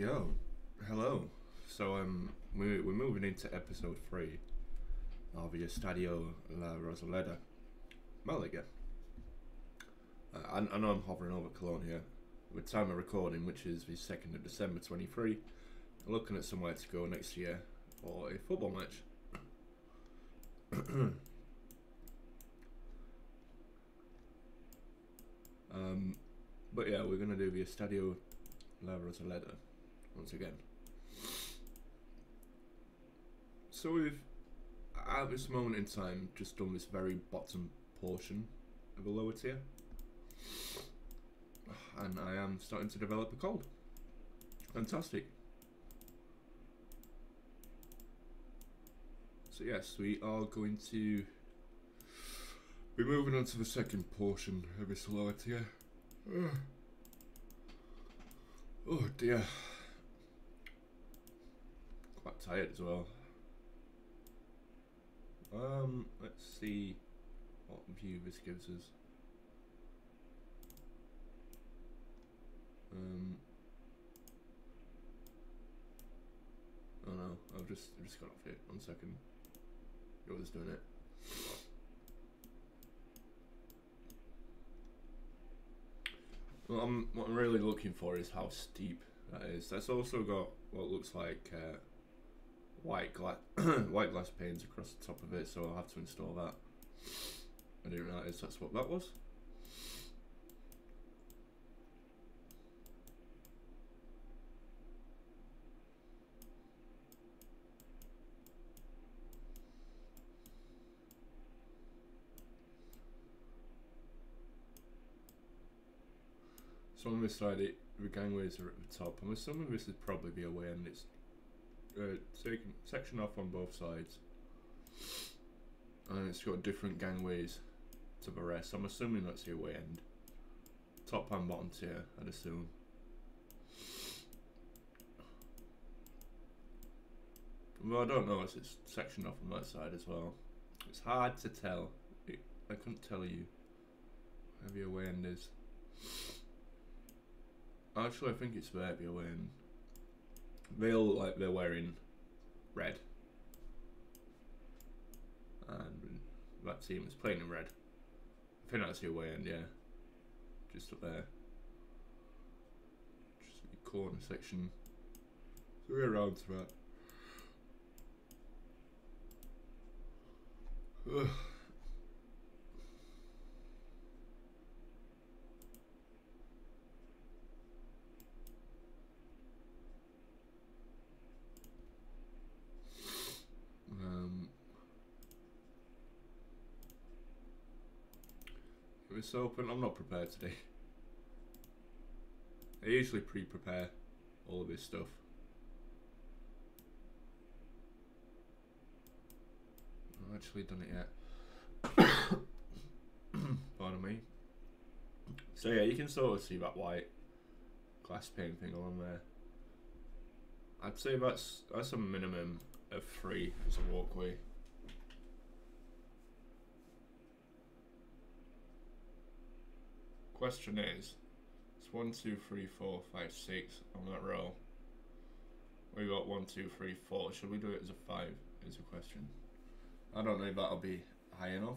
Yo, hello. So we're moving into episode 3 of the Estadio la Rosaleda, Malaga. I know I'm hovering over Cologne here. With time of recording, which is the 2nd of December 23, looking at somewhere to go next year for a football match. But yeah, we're gonna do the Estadio la Rosaleda once again. So we've, at this moment in time, just done this very bottom portion of the lower tier, and I am starting to develop a cold. Fantastic. So yes, we are going to be moving on to the second portion of this lower tier. Oh dear. Quite tired as well. Let's see what view this gives us. Oh no, I've just got off it. 1 second. Yours doing it. Well, what I'm really looking for is how steep that is. That's also got what looks like white glass panes across the top of it, so I'll have to install that. I didn't realise that's what that was. So on this side, the gangways are at the top. I'm assuming this is probably the away end. It's section off on both sides, and it's got different gangways to the rest. I'm assuming that's the away end. Top and bottom tier, I'd assume. Well, I don't know as it's sectioned off on that side as well. It's hard to tell. I couldn't tell you where the away end is. Actually, I think it's there, the away end. They all look like they're wearing red, and that team is playing in red. I think that's the away end, yeah. Just up there. Just the corner section. So we're around to that. Ugh. It's open. I'm not prepared today. I usually pre-prepare all of this stuff. I've not actually done it yet. Pardon me. So yeah, you can sort of see that white glass pane thing along there. I'd say that's a minimum of 3 as a walkway. Question is, it's 1, 2, 3, 4, 5, 6 on that row. We got 1, 2, 3, 4. Should we do it as a 5? Is a question. I don't know if that'll be high enough.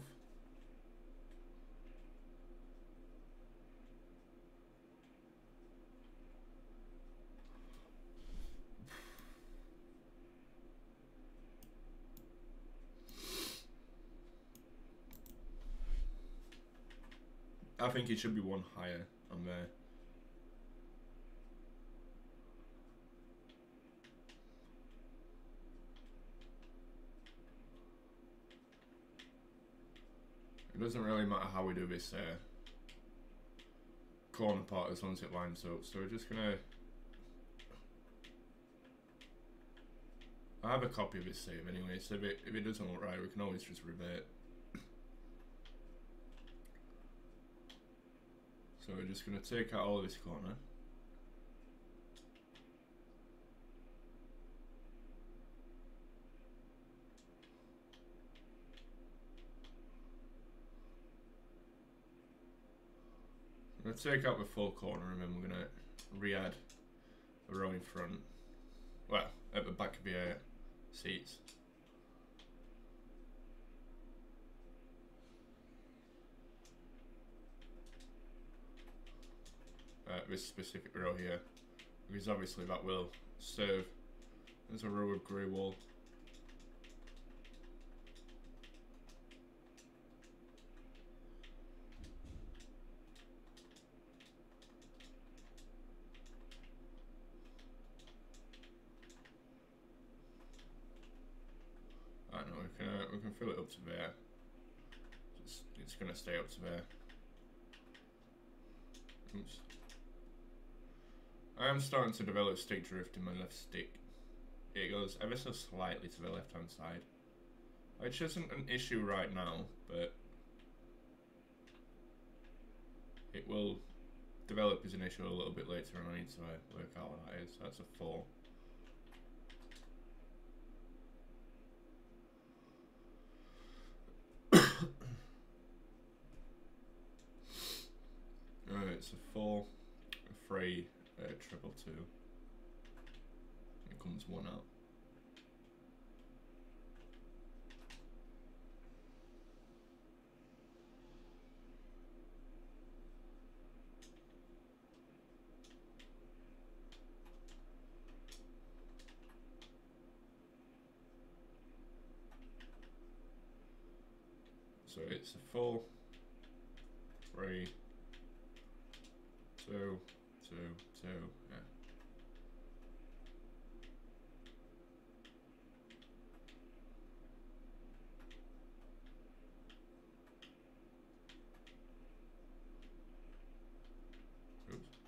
I think it should be 1 higher on there. It doesn't really matter how we do this corner part as long as it lines up. So we're just gonna. I have a copy of this save anyway, so if it doesn't look right, we can always just revert. So we're just going to take out all of this corner. We're going to take out the full corner and then we're going to re-add a row in front. Well, at the back of your seats. This specific row here, because obviously that will serve as a row of grey wall. I don't know, we can fill it up to there. It's gonna stay up to there. Oops. I am starting to develop stick drift in my left stick. It goes ever so slightly to the left hand side, which isn't an issue right now, but it will develop as an issue a little bit later, and I need to work out what that is. That's a 4. It's a 4, a 3, a 222. It comes 1 out. So it's a 4, 3, 2, 2, 2, yeah. Oops.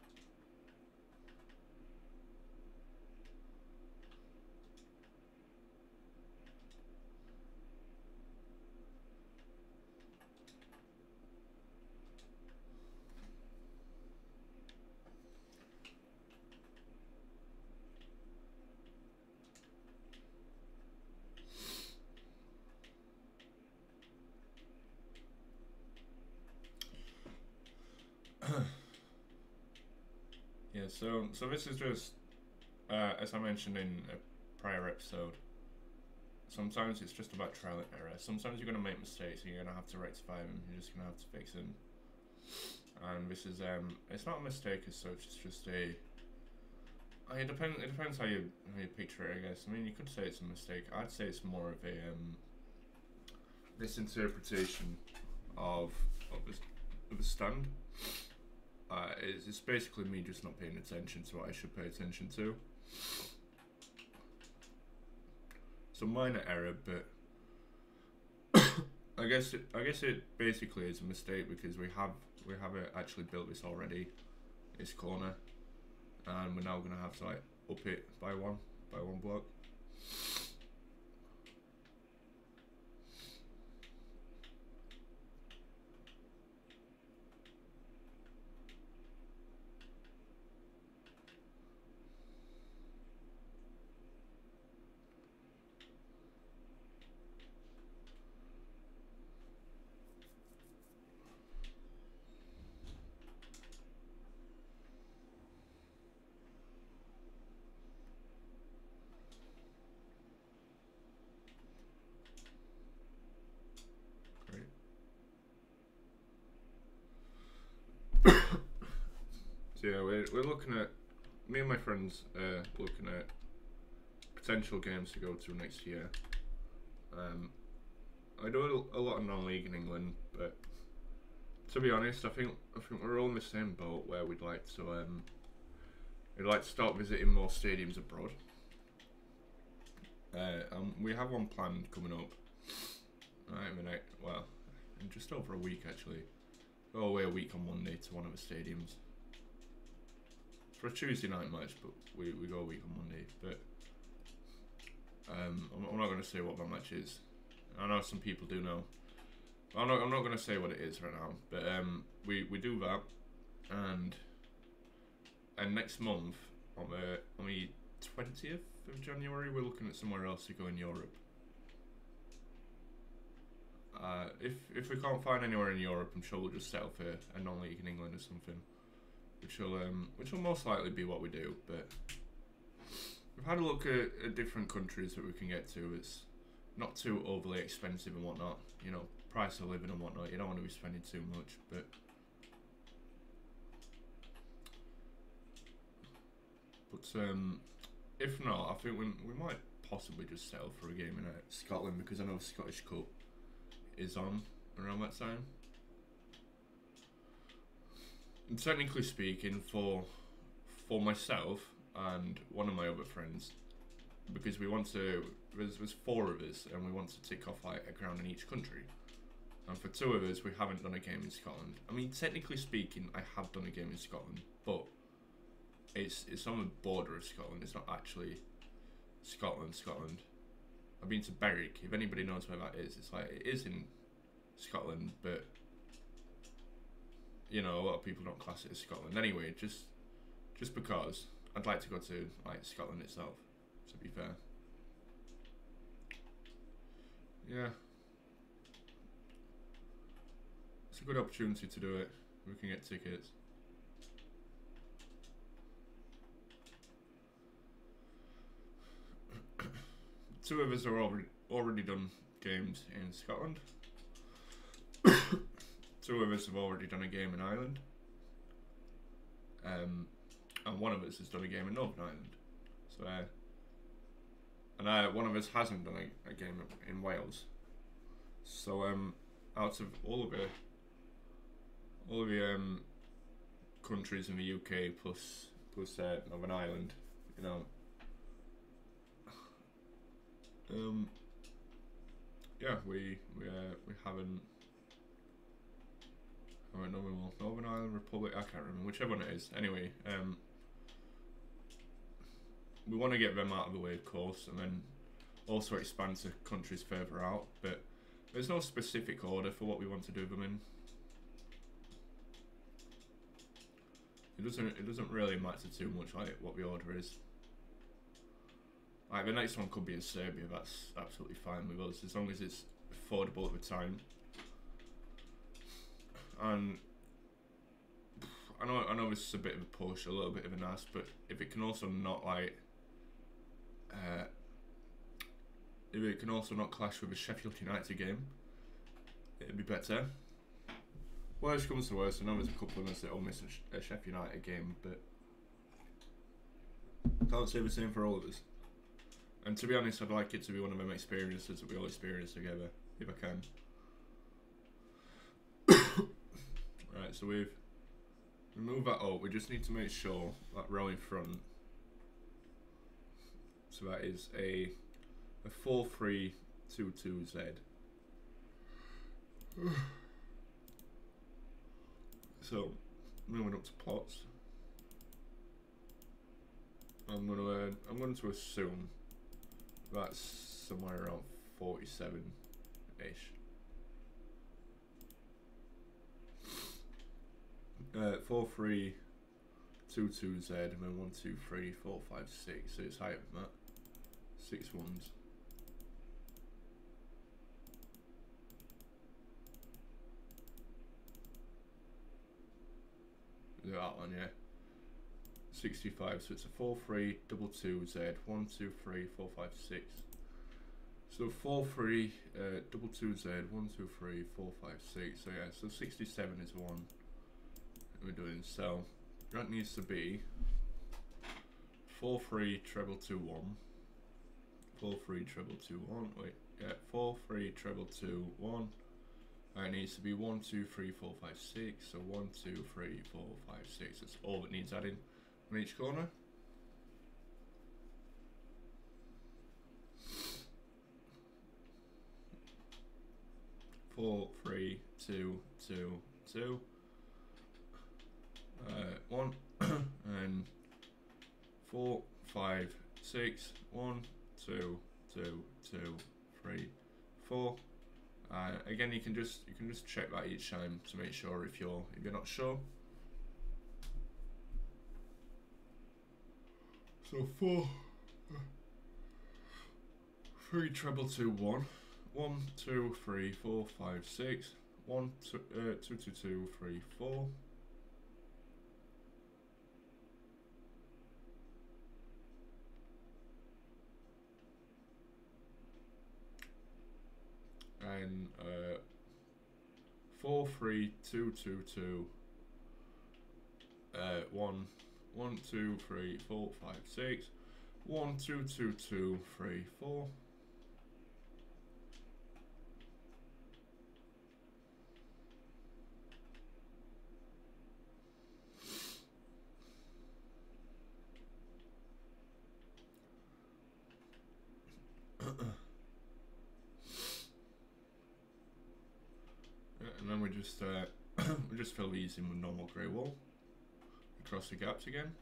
Yeah, so this is just, as I mentioned in a prior episode, sometimes it's just about trial and error. Sometimes you're going to make mistakes and you're going to have to rectify them, you're just going to have to fix them. And this is, it's not a mistake as such, it's just a, it depends how you picture it, I guess. I mean, you could say it's a mistake. I'd say it's more of a, misinterpretation of the stand. It's basically me just not paying attention to what I should pay attention to. So minor error, but I guess it basically is a mistake because we have actually built this already, this corner, and we're now gonna have to like up it by one block. So yeah, we're looking at, me and my friends looking at potential games to go to next year. I do a lot of non-league in England, but to be honest, I think we're all in the same boat where we'd like to start visiting more stadiums abroad. We have one planned coming up. In just over a week actually. Go away a week on Monday to one of the stadiums. It's for a Tuesday night match, but we go a week on Monday. But I'm not going to say what that match is. I know some people do know. I'm not going to say what it is right now. But we do that, and next month on the 20th of January, we're looking at somewhere else to go in Europe. If we can't find anywhere in Europe, I'm sure we'll just settle for a non-league in England or something, which will most likely be what we do. But had a look at different countries that we can get to. It's not too overly expensive and whatnot. You know, price of living and whatnot. You don't want to be spending too much, but if not, I think we might possibly just settle for a game in Scotland, because I know the Scottish Cup is on around that time. And technically speaking, for myself and one of my other friends, because we want to, there's 4 of us, and we want to tick off like a ground in each country. And for 2 of us, we haven't done a game in Scotland. I mean, technically speaking, I have done a game in Scotland, but it's on the border of Scotland. It's not actually Scotland. I've been to Berwick. If anybody knows where that is, it's like, it is in Scotland, but you know, a lot of people don't class it as Scotland. Anyway, just because I'd like to go to like Scotland itself, to be fair. Yeah, it's a good opportunity to do it. We can get tickets. Two of us are already done games in Scotland. 2 of us have already done a game in Ireland. And one of us has done a game in Northern Ireland. So, and one of us hasn't done a game in Wales. So, out of all of the countries in the UK plus Northern Ireland, you know, yeah, we haven't. Northern Ireland, Republic, I can't remember, whichever one it is. Anyway, we want to get them out of the way, of course, and then also expand to countries further out, but there's no specific order for what we want to do them in. It doesn't really matter too much like what the order is. Like the next one could be in Serbia, that's absolutely fine with us, as long as it's affordable at the time. And I know this is a bit of a push, a little bit of an ask, but if it can also not like, if it can also not clash with a Sheffield United game, it'd be better. Worst comes to worst, I know there's a couple of us that will miss a Sheffield United game, but can't say the same for all of us. And to be honest, I'd like it to be one of them experiences that we all experience together, if I can. Right, so we've moved that up. We just need to make sure that row in front. So that is a 4322Z. So moving up to plots. I'm going to assume that's somewhere around 47-ish. 4322Z and then 1, 2, 3, 4, 5, 6. So it's higher than that. 6 ones. That one, yeah. 65. So it's a 4322Z. 1, 2, 3, 4, 5, 6. So 4322Z. 1, 2, 3, 4, 5, 6. So yeah. So 67 is the one we're doing. So that needs to be 432221. 432221. Wait, yeah, 432221. It needs to be 1, 2, 3, 4, 5, 6. So 1, 2, 3, 4, 5, 6. That's all that needs adding on each corner. Four, 3, 2, 2, 2. 1 and 4, 5, 6. 1, 2, 2, 2, 3, 4. Again, you can just check that each time to make sure if you're not sure. So 4, 3, treble 2, 1, 1, 2, 3, 4, 5, 6, 1, 2, 2, 2, 2, 3, 4. then 4 3 2 2 2 1 1 2 3 4 5 6 1 2 2 2 3 4. And then we just we just fill these in with normal grey wool across the gaps again.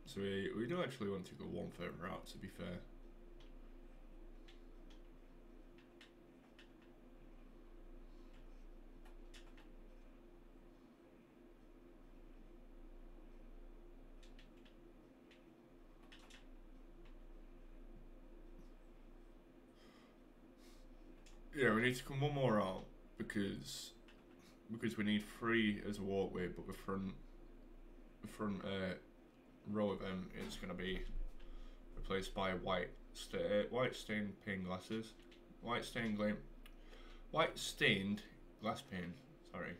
So we do actually want to go one further out, to be fair. Yeah, we need to come one more out because we need 3 as a walkway, but the front row of them is going to be replaced by white stained pane glasses, white stained glass pane. Sorry.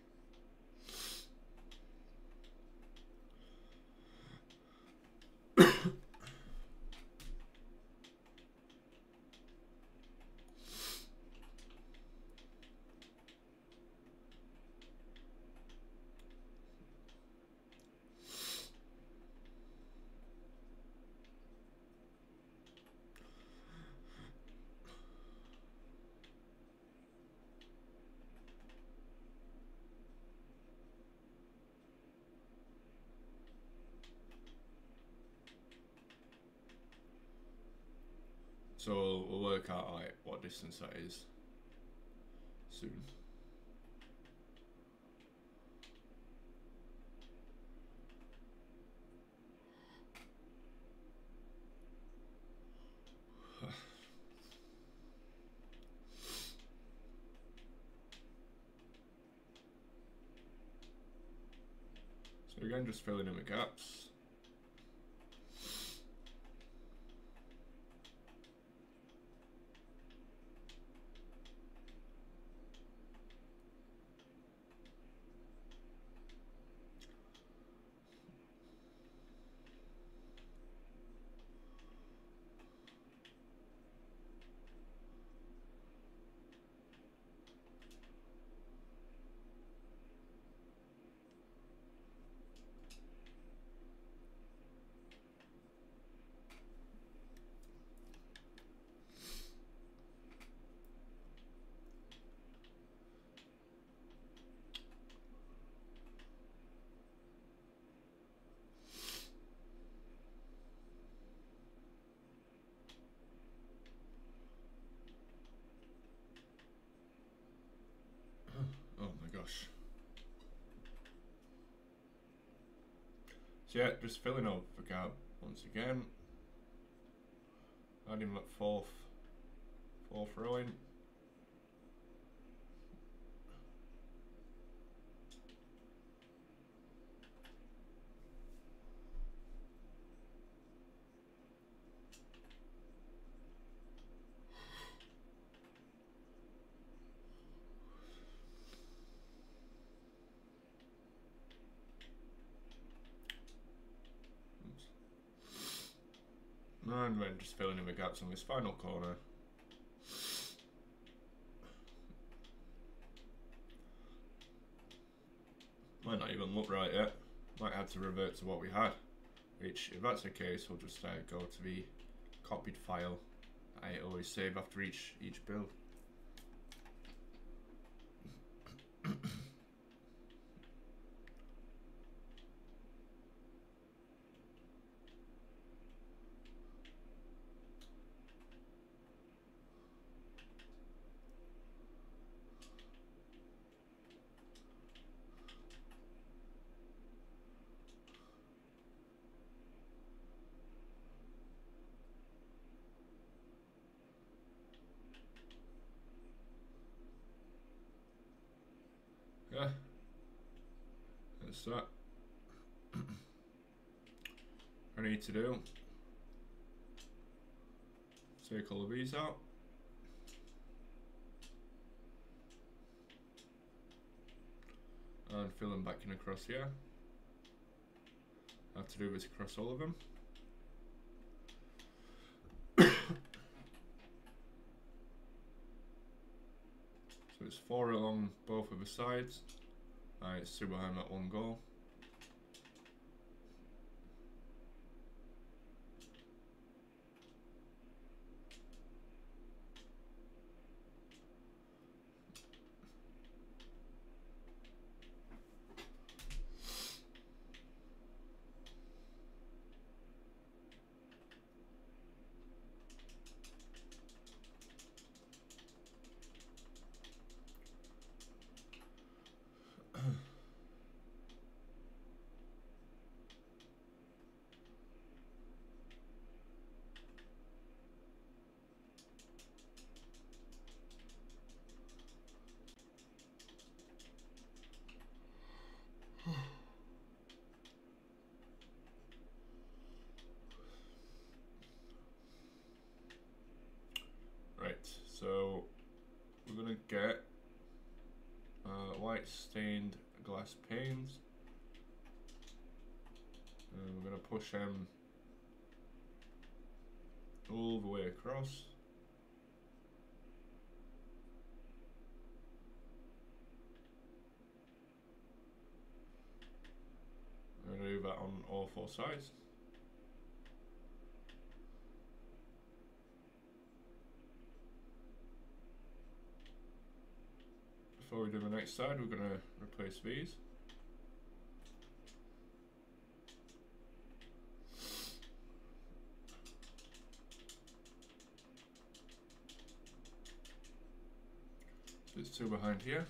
So we'll work out like what distance that is soon. So again, just filling in the gaps. Oh my gosh. So yeah, just filling up the gap once again. Adding that fourth row in. And then just filling in the gaps on this final corner. Might not even look right yet. Might have to revert to what we had. Which, if that's the case, we'll just go to the copied file I always save after each build. yeah, that's that. I need to do, take all of these out. And fill them back in across here. I have to do this across all of them. So it's 4 along both of the sides. It's 2 behind that one goal. Right, so we're gonna get white stained glass panes, and we're gonna push them all the way across. I'm gonna do that on all 4 sides. Before we do the next side, we're going to replace these. So there's 2 behind here.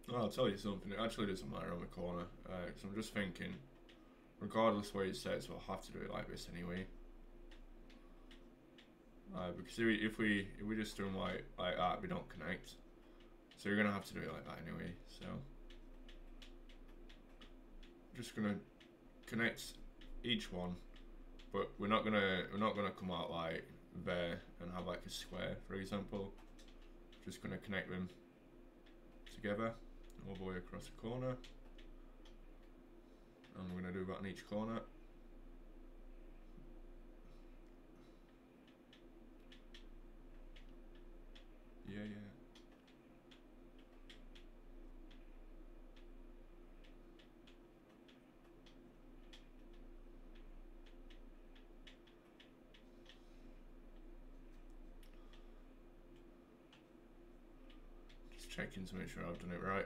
Well, I'll tell you something, it actually doesn't matter on the corner, because I'm just thinking, regardless where it says, we'll have to do it like this anyway. Because if we just do them like that, we don't connect. So you're gonna have to do it like that anyway. So I'm just gonna connect each one, but we're not gonna come out like there and have like a square, for example. Just gonna connect them together all the way across the corner, and we're gonna do that on each corner. Yeah. Just checking to make sure I've done it right.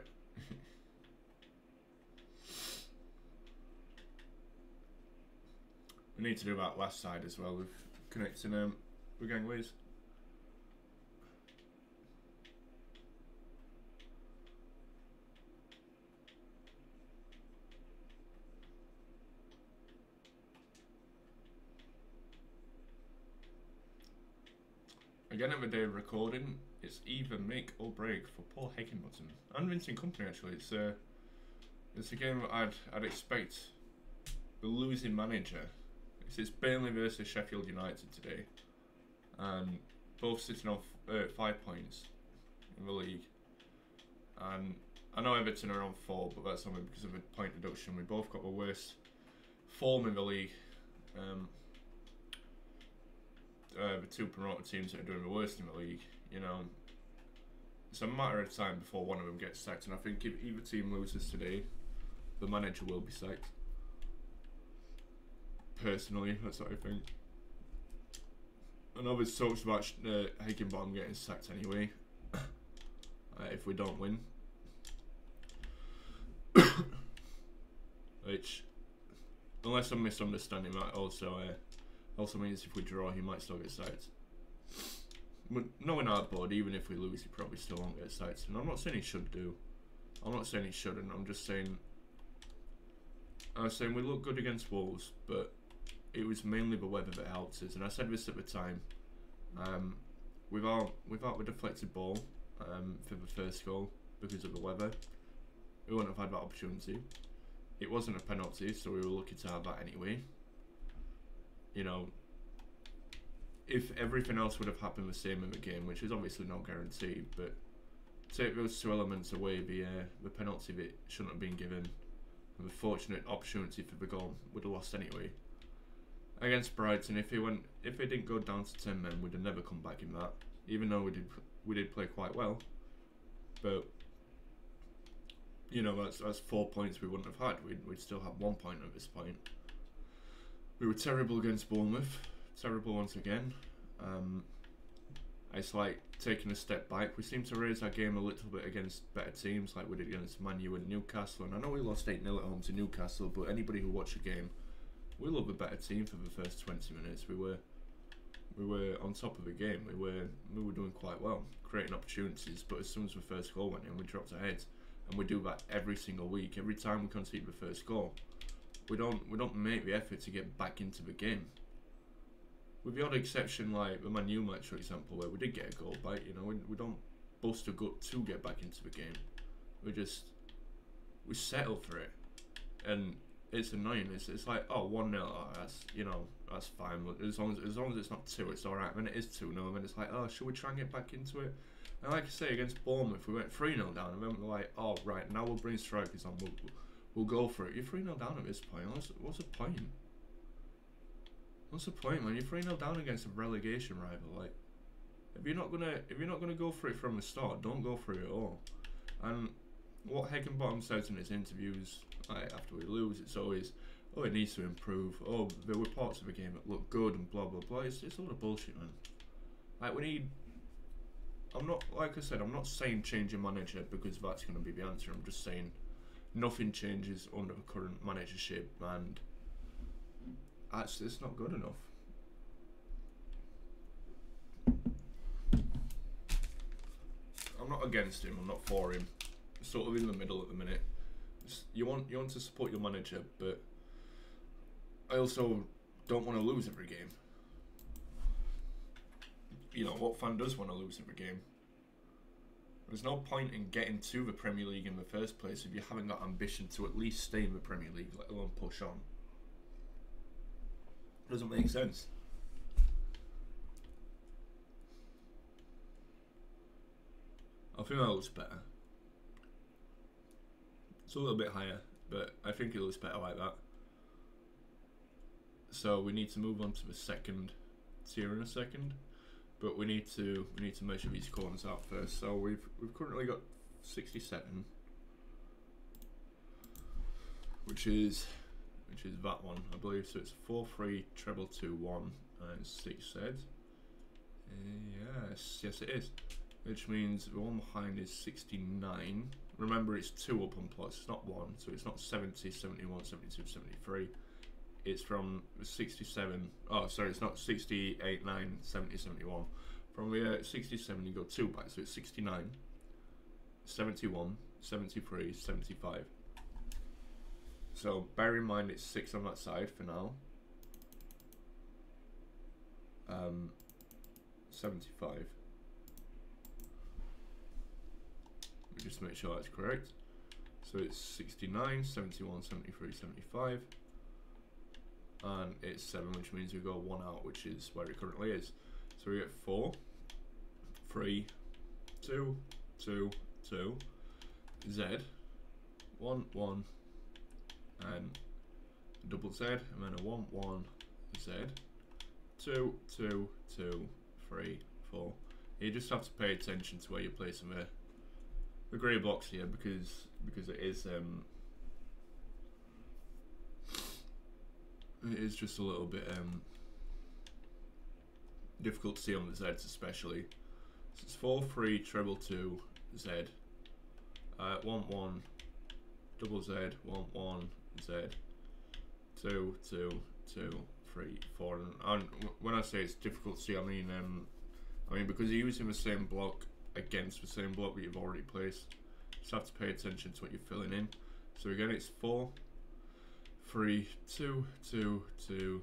We need to do that last side as well with connecting the gangways. Again, at the day of recording, it's either make or break for Paul Higginbottom and Vincent Company. Actually, it's a game that I'd expect the losing manager. It's Burnley versus Sheffield United today, and both sitting off 5 points in the league. And I know Everton are on 4, but that's only because of a point deduction. We both got the worst form in the league. The 2 promoted teams that are doing the worst in the league, you know. It's a matter of time before one of them gets sacked, and I think if either team loses today, the manager will be sacked. Personally, that's what I think. I know there's talks about Higginbottom getting sacked anyway if we don't win. Which, unless I'm misunderstanding, that also means if we draw, he might still get sacked. But knowing our board, even if we lose, he probably still won't get sacked. And I'm not saying he should do. I'm not saying he shouldn't. I'm just saying. I was saying we look good against Wolves, but it was mainly the weather that helped us. And I said this at the time. Without the deflected ball for the first goal because of the weather, we wouldn't have had that opportunity. It wasn't a penalty, so we were lucky to have that anyway. You know, if everything else would have happened the same in the game, which is obviously not guaranteed, but take those two elements away, the penalty that shouldn't have been given, and the fortunate opportunity for the goal, would have lost anyway. Against Brighton, if they didn't go down to 10 men, we'd have never come back in that. Even though we did play quite well, but you know that's 4 points we wouldn't have had. We'd still have 1 point at this point. We were terrible against Bournemouth, terrible once again. It's like taking a step back. We seem to raise our game a little bit against better teams, like we did against Man U and Newcastle. And I know we lost 8-0 at home to Newcastle, but anybody who watched the game, we love a better team for the first 20 minutes. We were on top of the game. We were doing quite well, creating opportunities. But as soon as the first goal went in, we dropped our heads, and we do that every single week. Every time we concede the first goal, we don't make the effort to get back into the game. With the odd exception, like the Man U match, for example, where we did get a goal back. You know, we don't bust a gut to get back into the game. We settle for it, and it's annoying. It's like, oh, 1-0, oh, that's fine. But as long as it's not 2, it's alright. When it is 2-0, then it's like, oh, should we try and get back into it? And like I say, against Bournemouth, we went 3-0 down, and then we're like, oh, right, now we'll bring strikers on. We'll go for it. You're 3-0 down at this point. What's the point? What's the point, man? You're 3-0 down against a relegation rival. Like, if you're not gonna go for it from the start, don't go for it at all. And what Higginbottom says in his interviews, like, after we lose, it's always, oh, it needs to improve. Oh, there were parts of the game that look good and blah blah blah. It's a lot of bullshit, man. Like, we need. I'm not, like I said, I'm not saying change your manager because that's going to be the answer. I'm just saying nothing changes under the current managership, and it's not good enough. I'm not against him. I'm not for him. Sort of in the middle at the minute. You want to support your manager, but I also don't want to lose every game. You know, what fan does want to lose every game? There's no point in getting to the Premier League in the first place if you haven't got ambition to at least stay in the Premier League, let alone push on. Doesn't make sense. I think that looks better. It's a little bit higher, but I think it looks better like that. So we need to move on to the second tier in a second, but we need to measure these corners out first. So we've currently got 67, which is that one, I believe. So it's 4-3 treble 2-1 and 6 Z. Yes it is. Which means the one behind is 69. Remember, it's 2 up on plots, it's not 1, so it's not 70, 71, 72, 73. It's from 67. Oh, sorry, it's not 68, 9, 70, 71. From the 67, you go 2 back, so it's 69, 71, 73, 75. So bear in mind it's 6 on that side for now. 75. Just to make sure that's correct. So it's 69, 71, 73, 75. And it's 7, which means we go 1 out, which is where it currently is. So we get 4, 3, 2, 2, 2, Z, 1, 1, and double Z, and then a 1, 1, Z, 2, 2, 2, 3, 4. You just have to pay attention to where you're placing the grey box here, because it is just a little bit difficult to see on the Zs especially. So it's 4 3 treble 2 Z, 1 1 double Z, 1 1 Z, 2 2 2 3 4. And when I say it's difficult to see, I mean because you're using the same block against the same block that you've already placed. You just have to pay attention to what you're filling in. So again, it's 4 3 2 2 2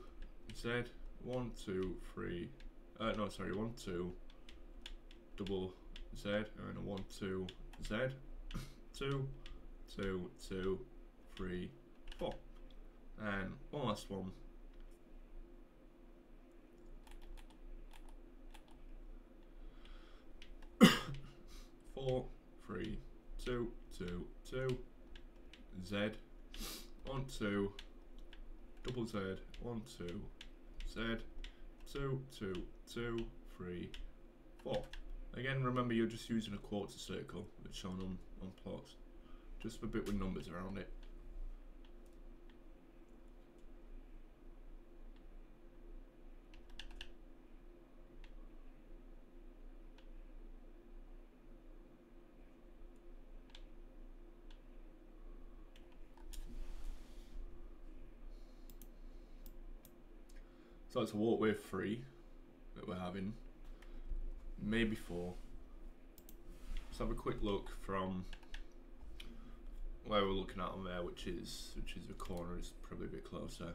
Z, 1 2 3 no sorry 1 2 double Z, and a 1 2 Z, 2 2 2 3 4, and one last one. 4 3 2 2 2 Z, 1 2 double Z, 1 2 Z, 2 2 2 3 4. Again, remember you're just using a quarter circle that's shown on plots, just a bit with numbers around it. So it's a walkway 3 that we're having, maybe 4. Let's have a quick look from where we're looking at on there, which is the corner, is probably a bit closer.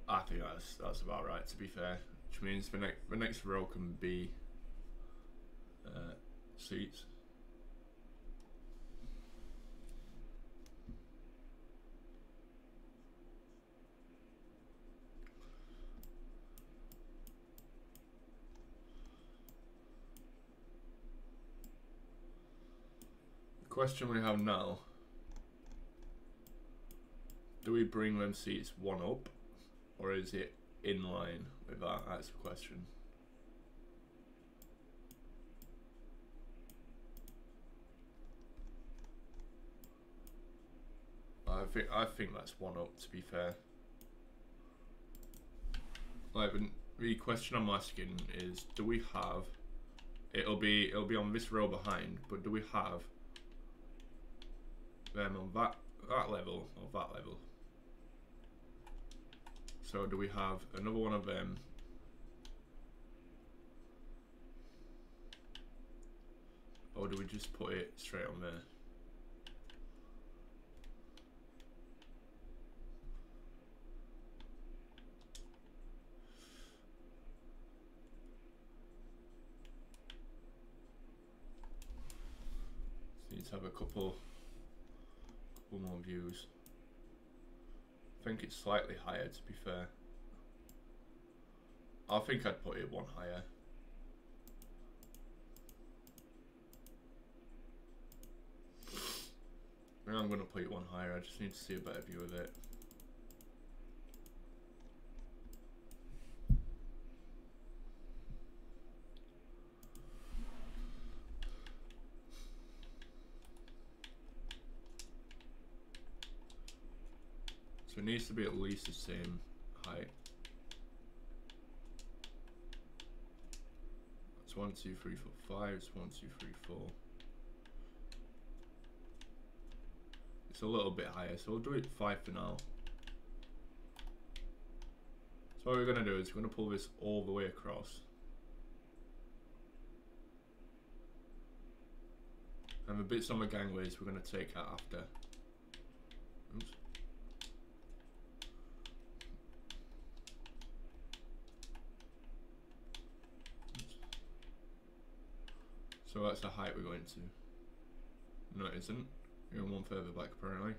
I think that's about right, to be fair. Which means the next row can be seats. Question we have now: do we bring them seats one up, or is it in line with that? That's the question. I think that's one up, to be fair. Like, the question I'm asking is, do we have? It'll be on this row behind, but do we have them on that level or that level? So do we have another one of them, or do we just put it straight on there? So need to have a couple more views. I think it's slightly higher, to be fair. I think I'd put it one higher. And I'm going to put it one higher. I just need to see a better view of it. So it needs to be at least the same height. It's 1 2 3 4 5. It's 1 2 3 4. It's a little bit higher, so we'll do it 5 for now. So what we're going to do is we're going to pull this all the way across. And the bits on the gangways we're going to take out after. Oops. So that's the height we're going to. No, it isn't. We're going one further back, apparently.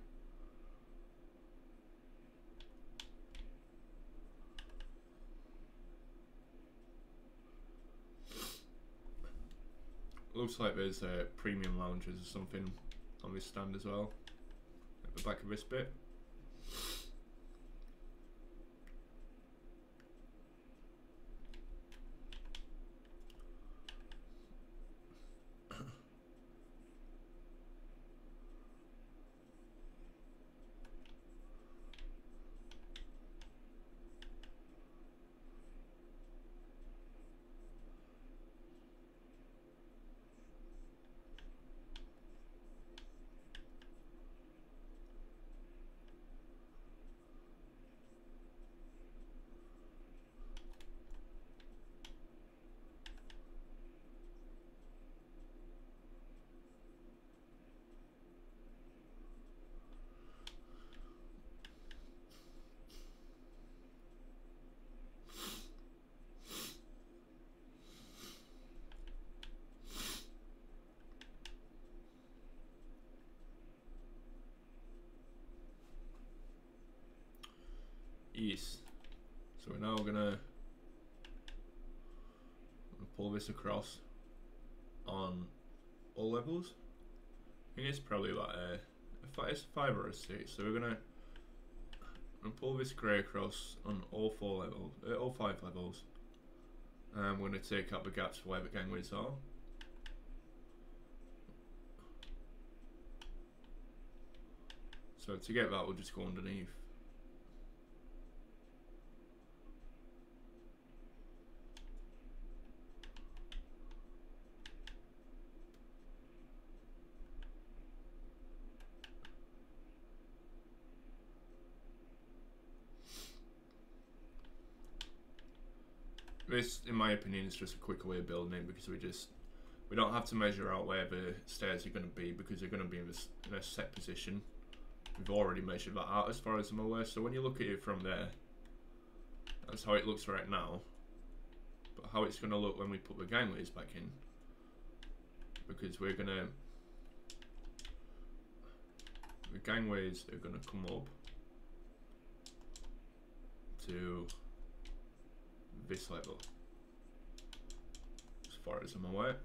Looks like there's premium lounges or something on this stand as well, at the back of this bit. east. So we're now gonna pull this across on all levels. I think it's probably like it's a 5 or a 6. So we're gonna pull this grey across on all 4 levels, all 5 levels. And we're gonna take out the gaps where the gangways are. So to get that, we'll just go underneath. This, in my opinion, is just a quicker way of building it because we don't have to measure out where the stairs are going to be because they're going to be in a set position. We've already measured that out as far as I'm aware. So when you look at it from there, that's how it looks right now. But how it's going to look when we put the gangways back in, because the gangways are going to come up to this level, as far as I'm aware.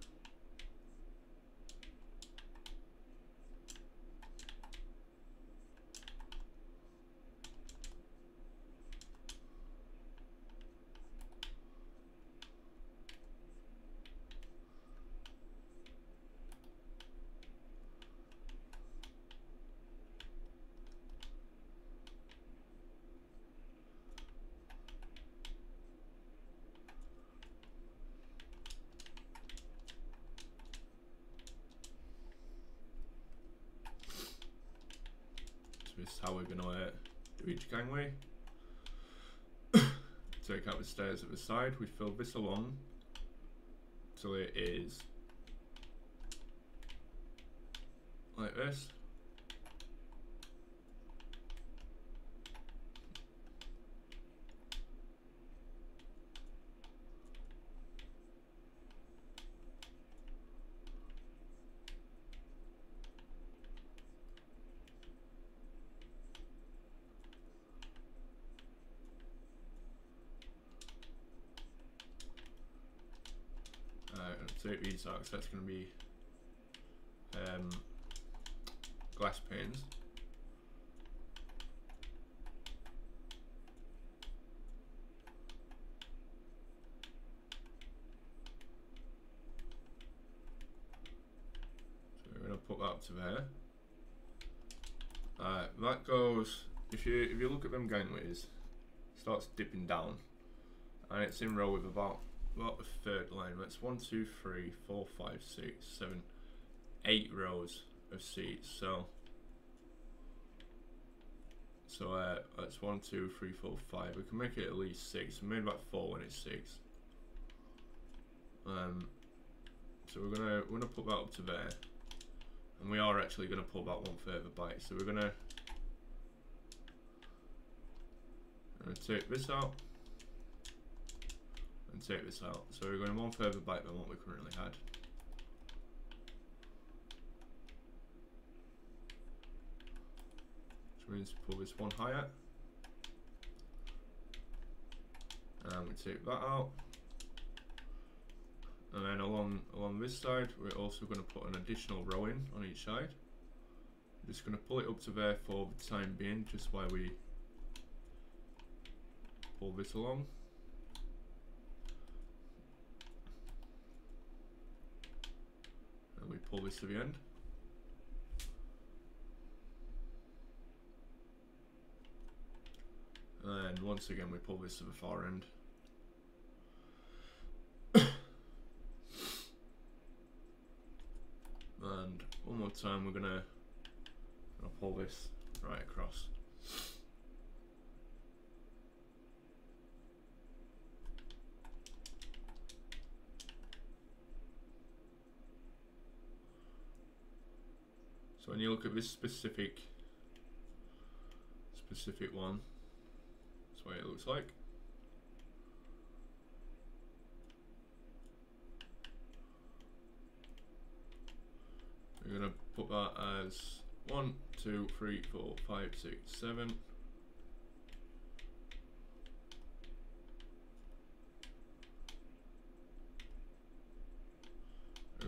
This is how we're going to do each gangway. Take out the stairs at the side. We fill this along till it is like this. Take these out, so that's going to be glass panes. So we're going to put that up to there. That goes, if you look at them gangways, it starts dipping down, and it's in row with about the third line. That's 1, 2, 3, 4, 5, 6, 7, 8 rows of seats. So that's 1, 2, 3, 4, 5. We can make it at least 6. We made about 4 when it's 6. So we're gonna put that up to there, and we are actually gonna pull that one further back. So we're gonna take this out and take this out. So we're going one further back than what we currently had. So we need to pull this one higher. And we take that out. And then along this side, we're also going to put an additional row in on each side. I'm just going to pull it up to there for the time being, just while we pull this along. And we pull this to the end. And once again we pull this to the far end. And one more time we're gonna pull this right across. So when you look at this specific one, that's what it looks like. We're going to put that as 1, 2, 3, 4, 5, 6, 7.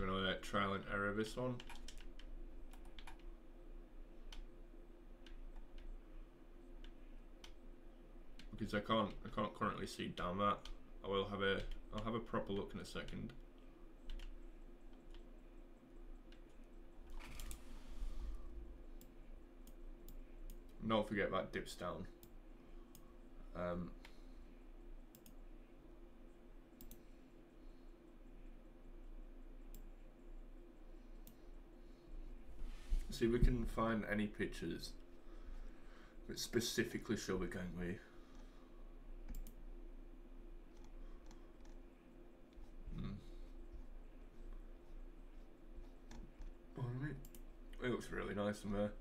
We're gonna trial and error this one. Because I can't currently see down that. I'll have a proper look in a second. Don't forget that dips down. See if we can find any pictures that specifically show the gangway. It looks really nice in there.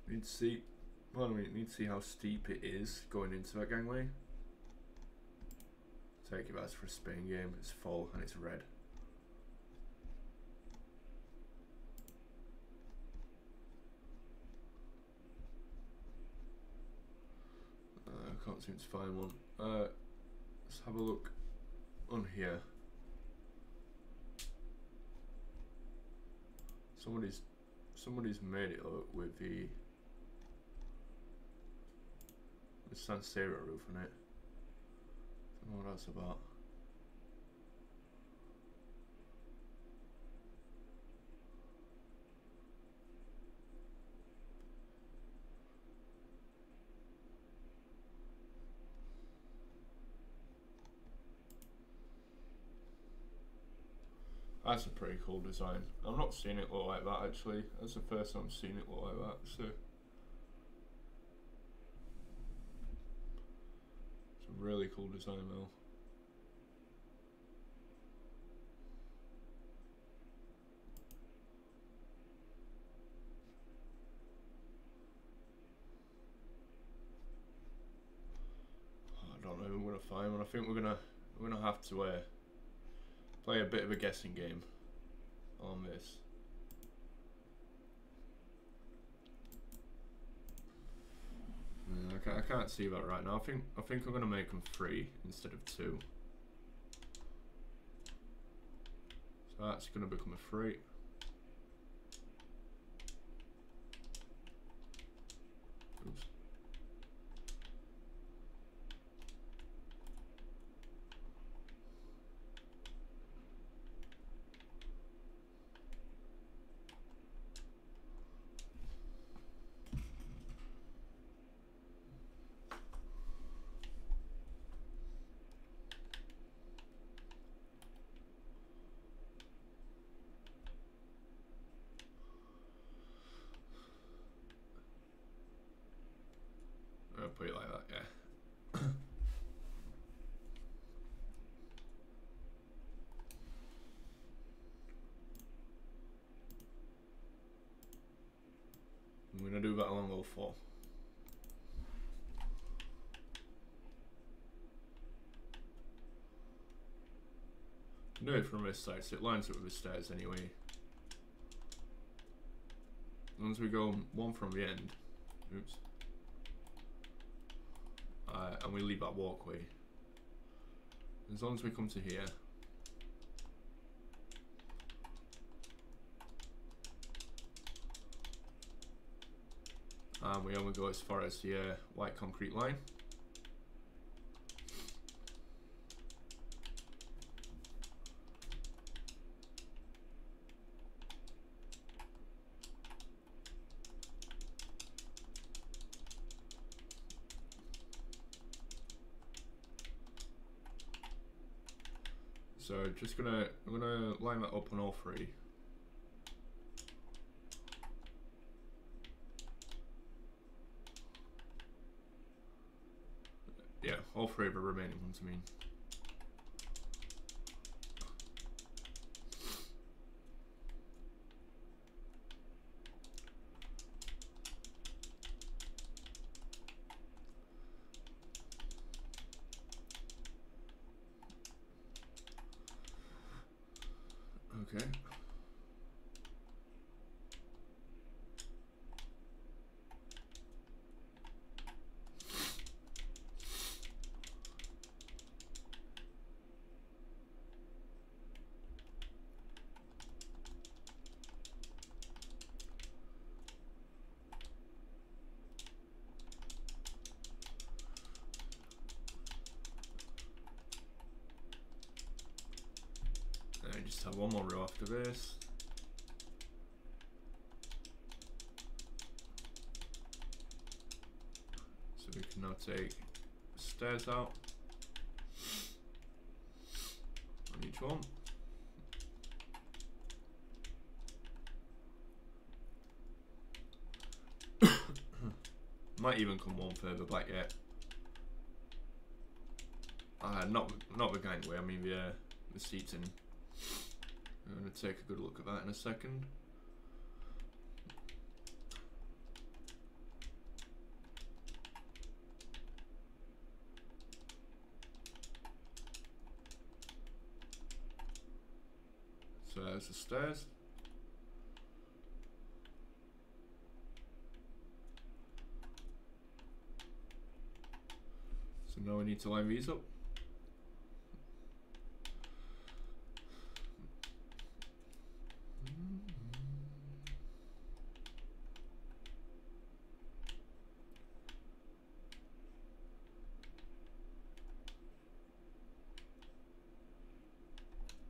Need to see. Well, we need to see how steep it is going into that gangway. Take it as for a Spain game. It's full and it's red. I can't seem to find one. Let's have a look on here. Somebody's made it look with the sans serif roof on it. I don't know what that's about. That's a pretty cool design. I'm not seeing it look like that actually. That's the first time I've seen it look like that. So it's a really cool design though. I don't know if I'm gonna find one. I think we're gonna have to play a bit of a guessing game on this. I can't see that right now. I think I'm gonna make them 3 instead of 2. So that's gonna become a 3. Oops. I'll put it like that, yeah. I'm gonna do that along all 4. Do it from this side, so it lines up with the stairs anyway. Once we go one from the end, oops. And we leave that walkway. As long as we come to here. And we only go as far as the white concrete line. So I'm gonna line that up on all 3. Yeah, all 3 of the remaining ones, I mean. Okay. One more row after this. So we can now take stairs out on each one. Might even come one further back yet. Not the gangway, I mean the seating. I'm going to take a good look at that in a second. So there's the stairs. So now we need to line these up.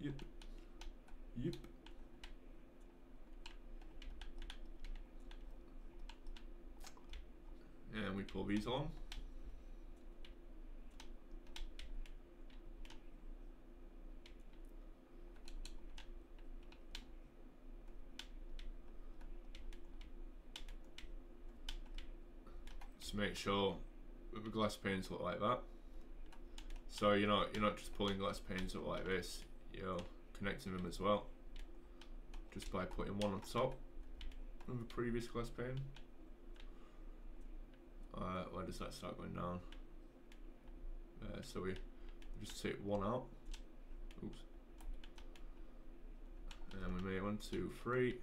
Yep. Yep. And we pull these on. Just make sure that the glass panes look like that. So you're not just pulling glass panes up like this, you're connecting them as well. Just by putting one on top of the previous glass pane. Where does that start going down? So we just take one out. Oops. And we make 1, 2, 3.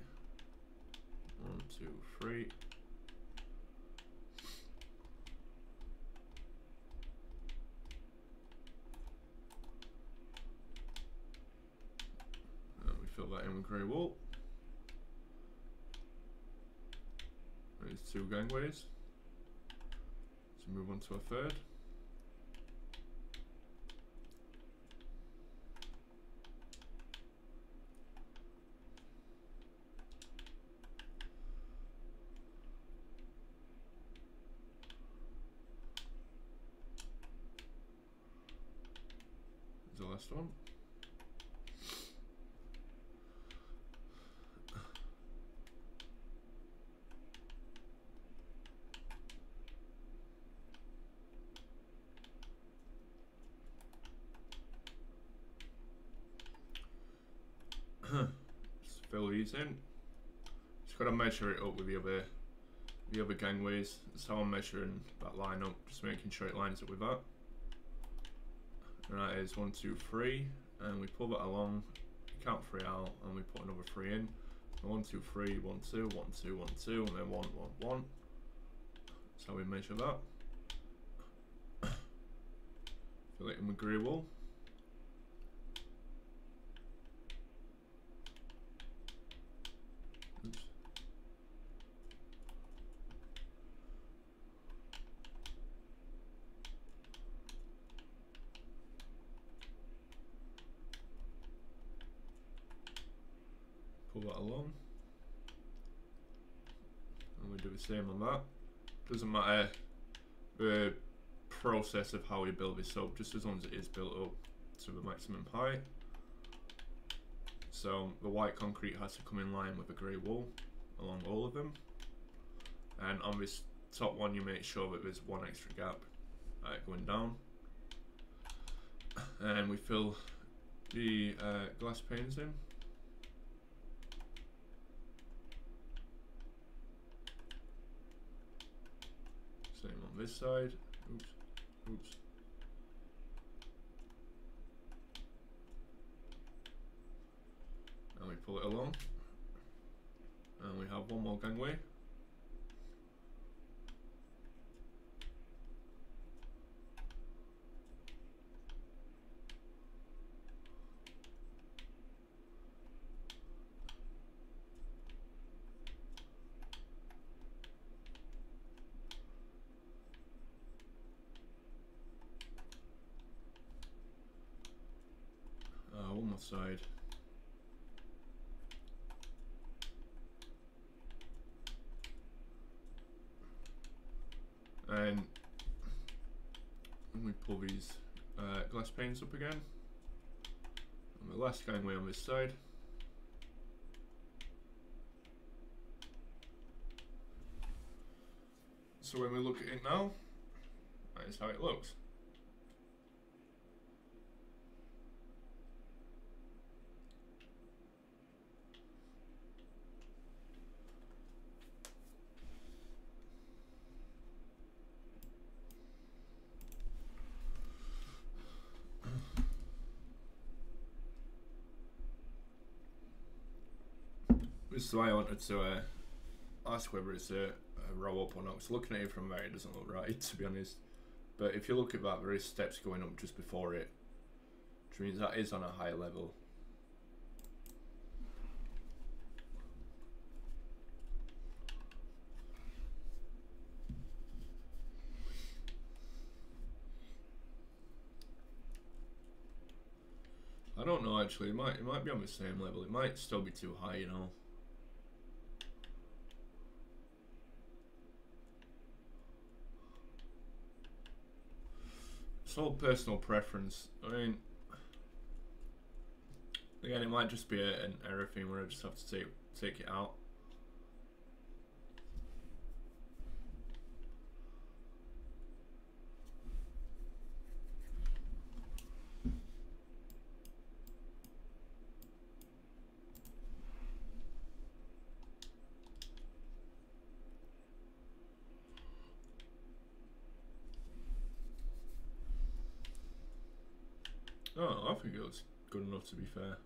1, 2, 3. And we fill that in with grey wool. There's 2 gangways. So move on to a third. There's the last one. Just fill these in. Just gotta measure it up with the other gangways. That's how I'm measuring that line up, just making sure it lines up with that. And that is 1, 2, 3, and we pull that along, count 3 out, and we put another 3 in. 1, 2, 3, 1, 2, 1, 2, 1, 2, and then 1, 1, 1. That's how we measure that. Fill it in with grey wool. Oops. Pull that along, and we do the same on that. Doesn't matter the process of how we build this up, just as long as it is built up to the maximum height. So the white concrete has to come in line with the grey wool along all of them, and on this top one you make sure that there's one extra gap going down, and we fill the glass panes in. Same on this side. Oops, oops. And we pull it along, and we have one more gangway. One more side. And we pull these glass panes up again. And the last gangway on this side. So when we look at it now, that is how it looks. This is why I wanted to ask whether it's a row up or not. Because looking at it from there, it doesn't look right, to be honest. But if you look at that, there is steps going up just before it, which means that is on a higher level. I don't know actually. It might be on the same level. It might still be too high, you know. It's all personal preference. I mean, again, it might just be an error thing where I just have to take it out. Oh, I think it was good enough to be fair.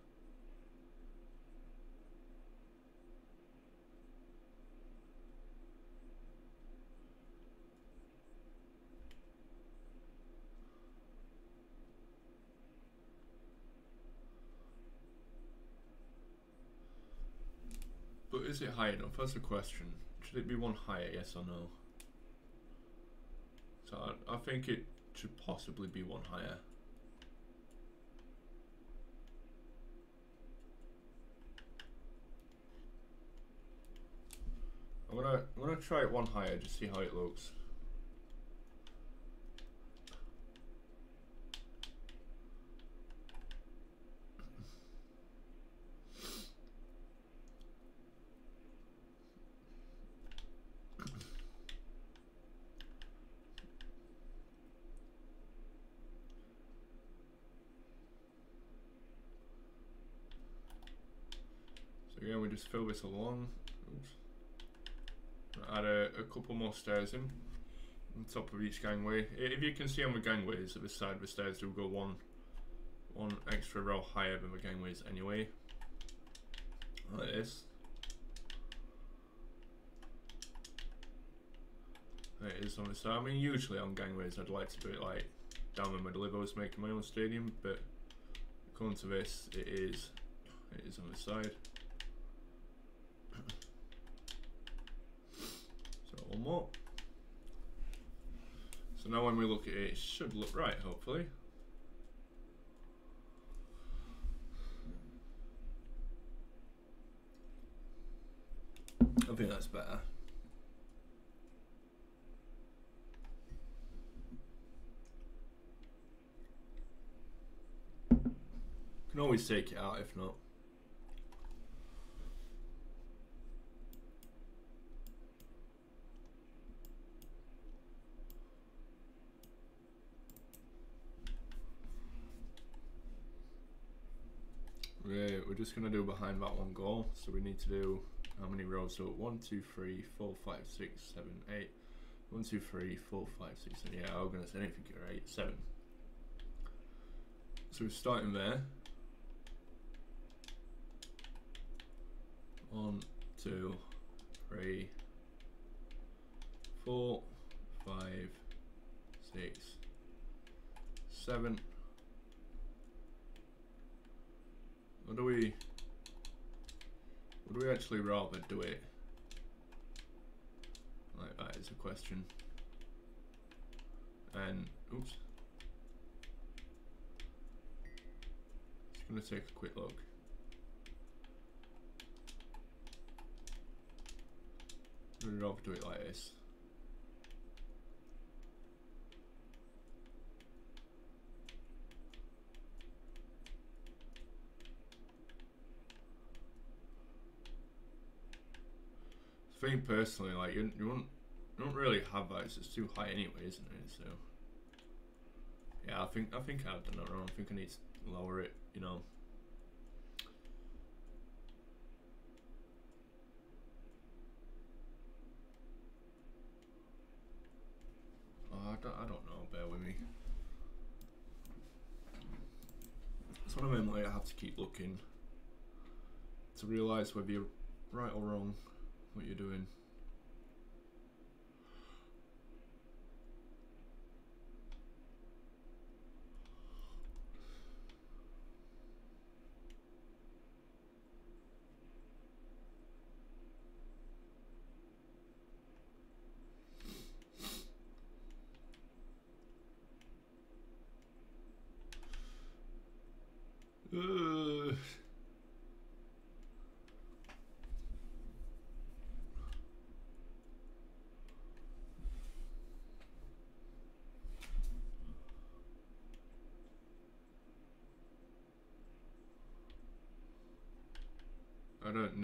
But is it high enough? That's the question. Should it be one higher, yes or no? So I think it should possibly be one higher. I'm gonna try it one higher, just see how it looks. So again, we just fill this along. Oops. Add a couple more stairs in on top of each gangway. If you can see on the gangways at the side, the stairs do go one extra row higher than the gangways anyway. Like this. There it is on the side. I mean, usually on gangways I'd like to do it like down the middle if I was making my own stadium, but according to this, it is on the side. One more. So now when we look at it, it should look right, hopefully. I think that's better. Can always take it out if not. We're just gonna do behind that one goal. So we need to do how many rows? So 1, 2, 3, 4, 5, 6, 7, 8. 1, 2, 3, 4, 5, 6, 7. Yeah, I'm gonna say anything right. 7. So we're starting there. 1, 2, 3, 4, 5, 6, 7. What do we actually rather do it like that is a question. And oops, just gonna take a quick look. Would rather do it like this. I think personally, like you don't really have that. It's too high anyway, isn't it? So yeah, I think I've done it wrong. I think I need to lower it. You know. Oh, I don't know. Bear with me. It's one of them like I have to keep looking to realise whether you're right or wrong what you're doing. I don't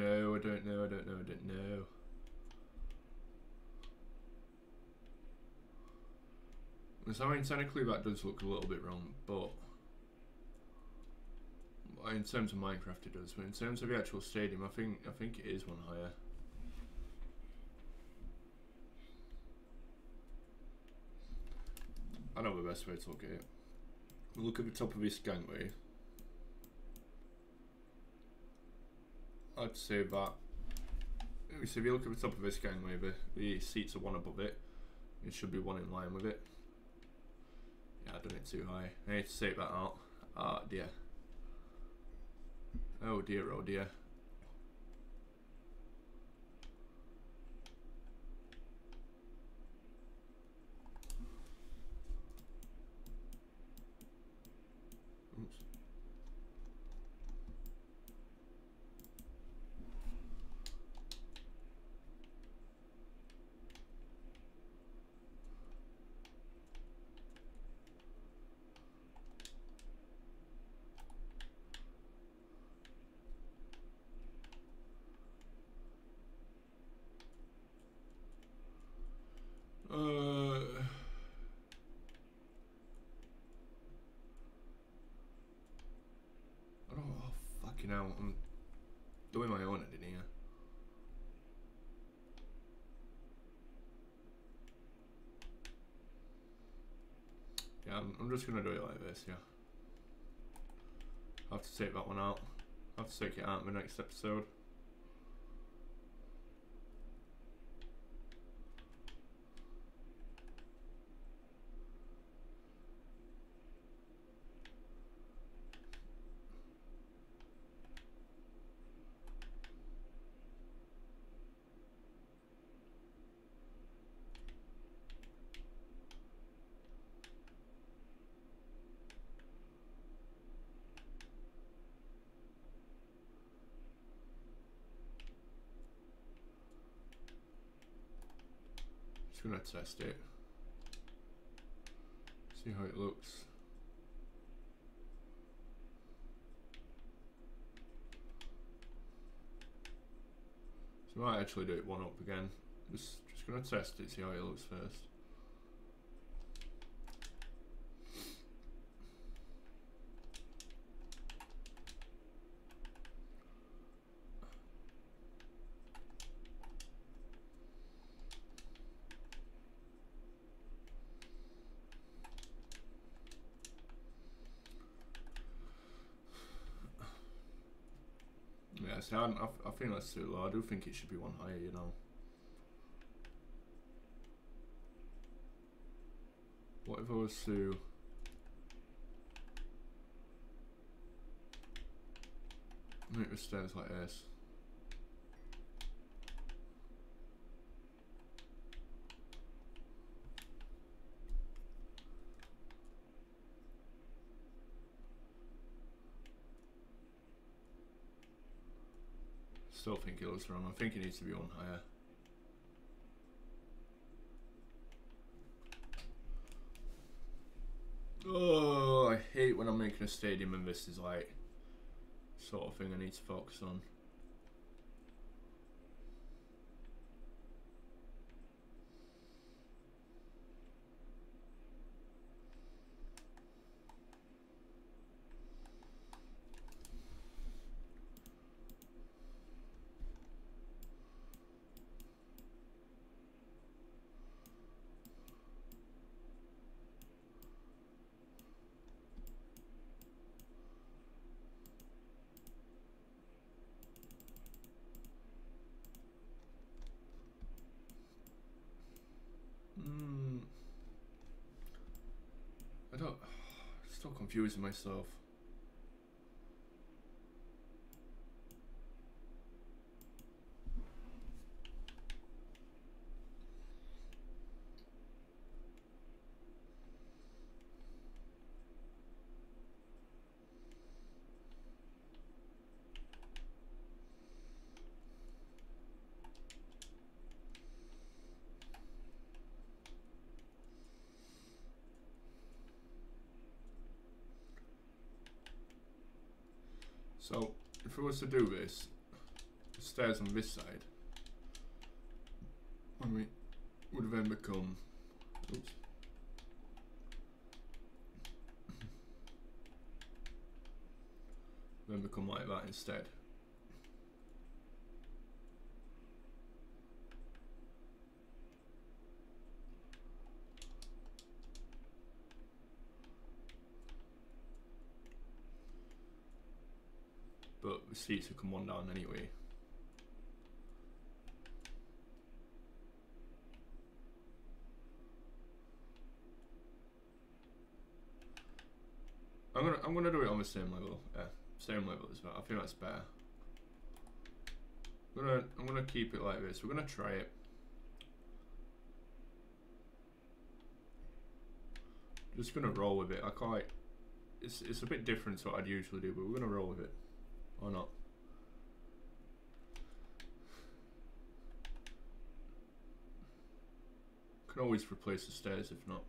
know. So I mean, technically that does look a little bit wrong, but in terms of Minecraft it does. But in terms of the actual stadium, I think it is one higher. I know the best way to look at it. Look at the top of this gangway. I'd say that. So if you look at the top of this gangway, the seats are one above it. It should be one in line with it. Yeah, I've done it too high. I need to take that out. Ah, dear. Oh dear, oh dear. Oops. Now I'm doing my own editing here. Yeah, I'm just gonna do it like this, yeah. I have to take that one out. I have to take it out in the next episode. Just gonna test it. See how it looks. So I might actually do it one up again. Just gonna test it, see how it looks first. Yeah, see, I think that's too low. I do think it should be one higher, you know. What if I was to make the stairs like this? Still think it looks wrong. I think it needs to be one higher. Oh, I hate when I'm making a stadium and this is like sort of thing I need to focus on. Still confusing myself. So, if I was to do this, the stairs on this side, would then become, oops, then become like that instead. But the seats will come on down anyway. I'm gonna do it on the same level. Yeah, same level as well. I think that's better. I'm gonna keep it like this. We're gonna try it. Just gonna roll with it. It's a bit different to what I'd usually do, but we're gonna roll with it. Or not. Can always replace the stairs if not.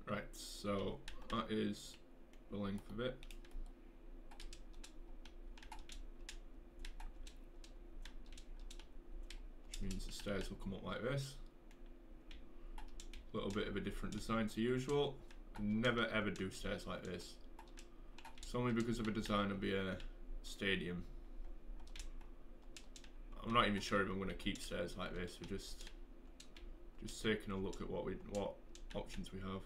Right, so that is the length of it. Which means the stairs will come up like this. A little bit of a different design to usual. I never ever do stairs like this. It's only because of the design of the stadium. I'm not even sure if I'm going to keep stairs like this. We're just taking a look at what options we have.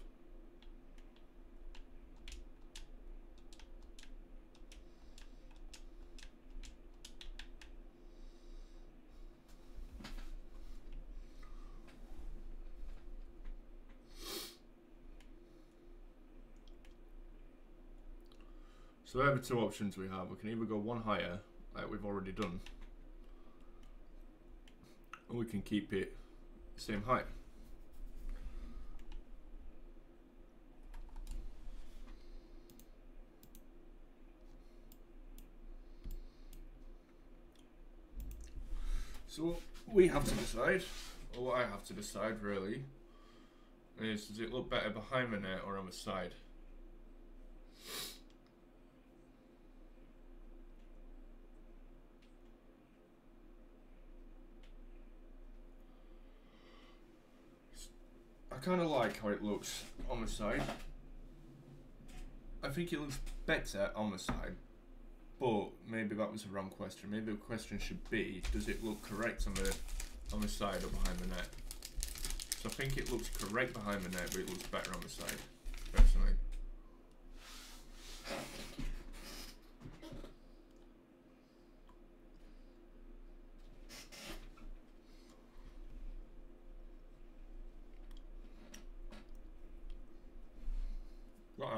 So there are the two options we have. We can either go one higher, like we've already done, or we can keep it the same height. So what we have to decide, or what I have to decide really, is does it look better behind the net or on the side? I kind of like how it looks on the side. I think it looks better on the side, but maybe that was a wrong question. Maybe the question should be, does it look correct on the side or behind the net? So I think it looks correct behind the net, but it looks better on the side, personally.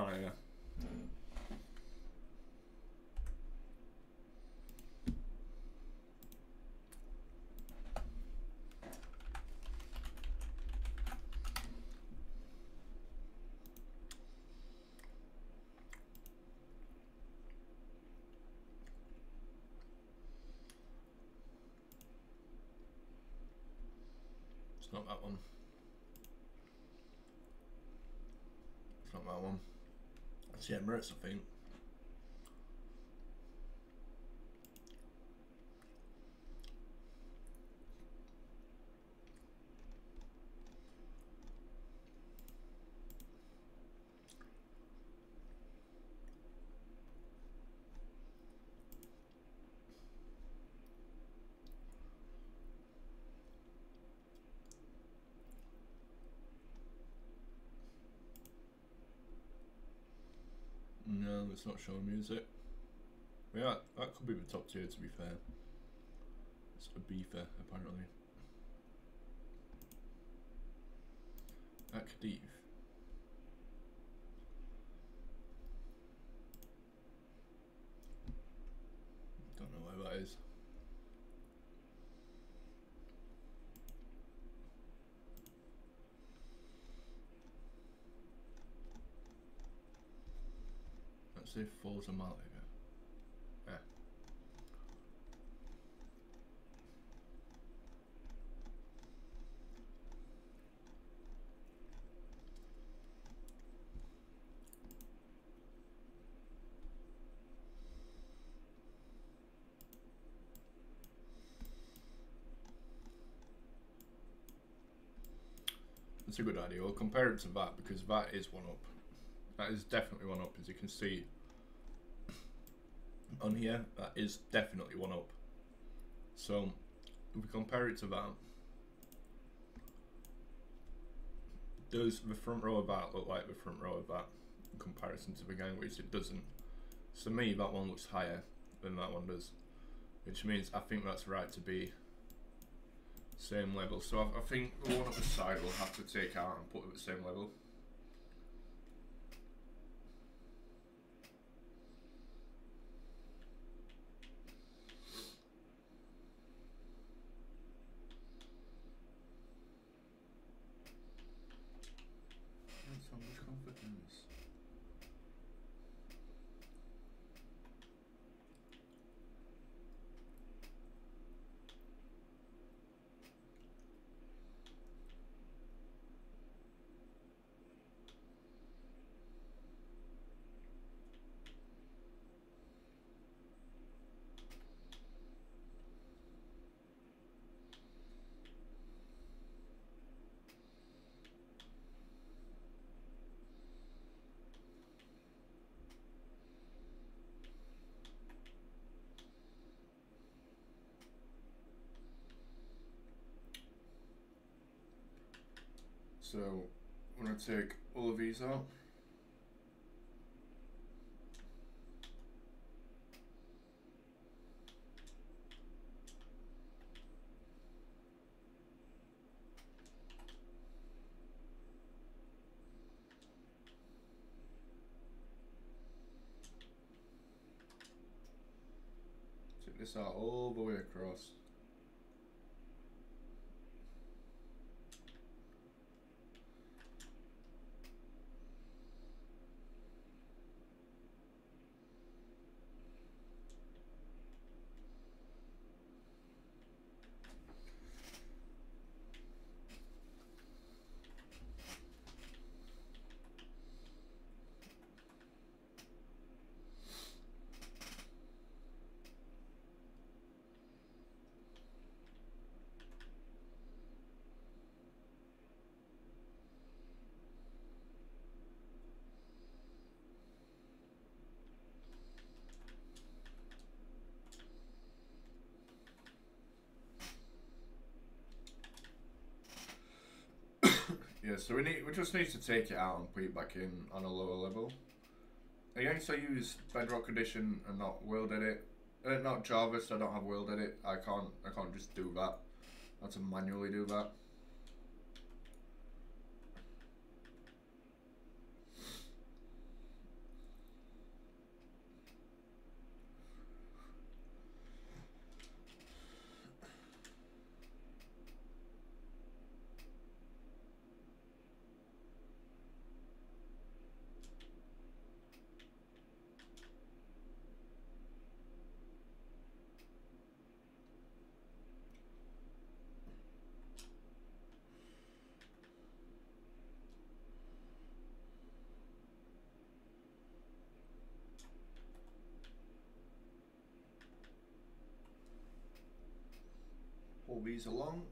Malaga. It's not that one. It's not that one. It's the Emirates, I think. No, it's not showing me, is it? Yeah, that could be the top tier, to be fair. It's a beefer, apparently. Akdiv. Don't know where that is. Let's say Forza Malaga. Yeah. That's a good idea. We'll compare it to that because that is one up. That is definitely one up, as you can see on here. That is definitely one up. So if we compare it to that, does the front row of that look like the front row of that in comparison to the gang, which it doesn't? So to me, that one looks higher than that one does, which means I think that's right to be same level. So I think the one at the side will have to take out and put it at the same level. That's so much confidence. So I'm going to take all of these out. Take this out all the way across. Yeah, so we just need to take it out and put it back in on a lower level. Again, so I use Bedrock Edition and not World Edit. Not Java, so I don't have World Edit. I can't just do that. I have to manually do that. visa long.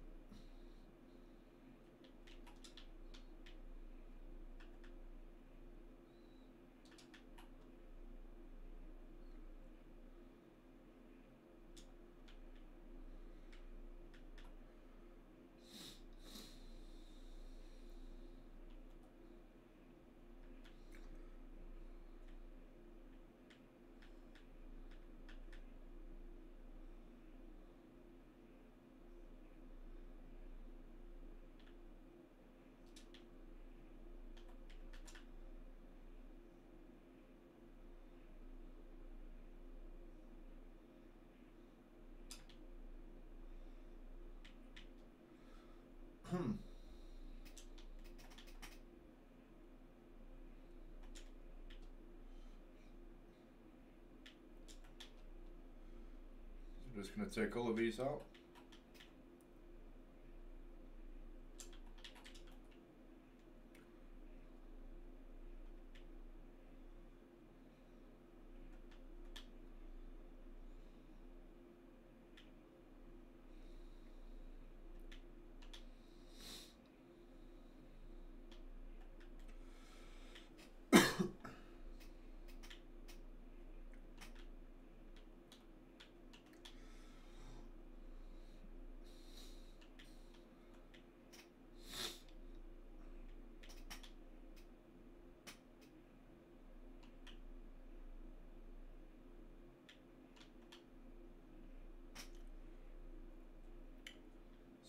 I'm just going to take all of these out.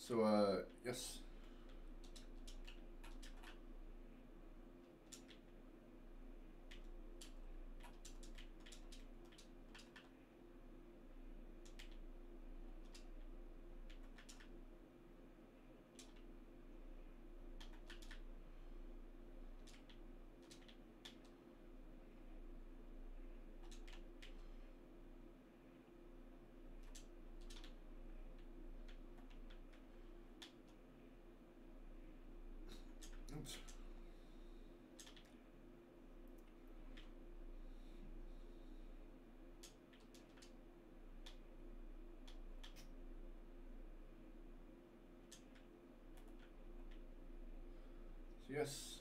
So, yes. Oops. So, yes.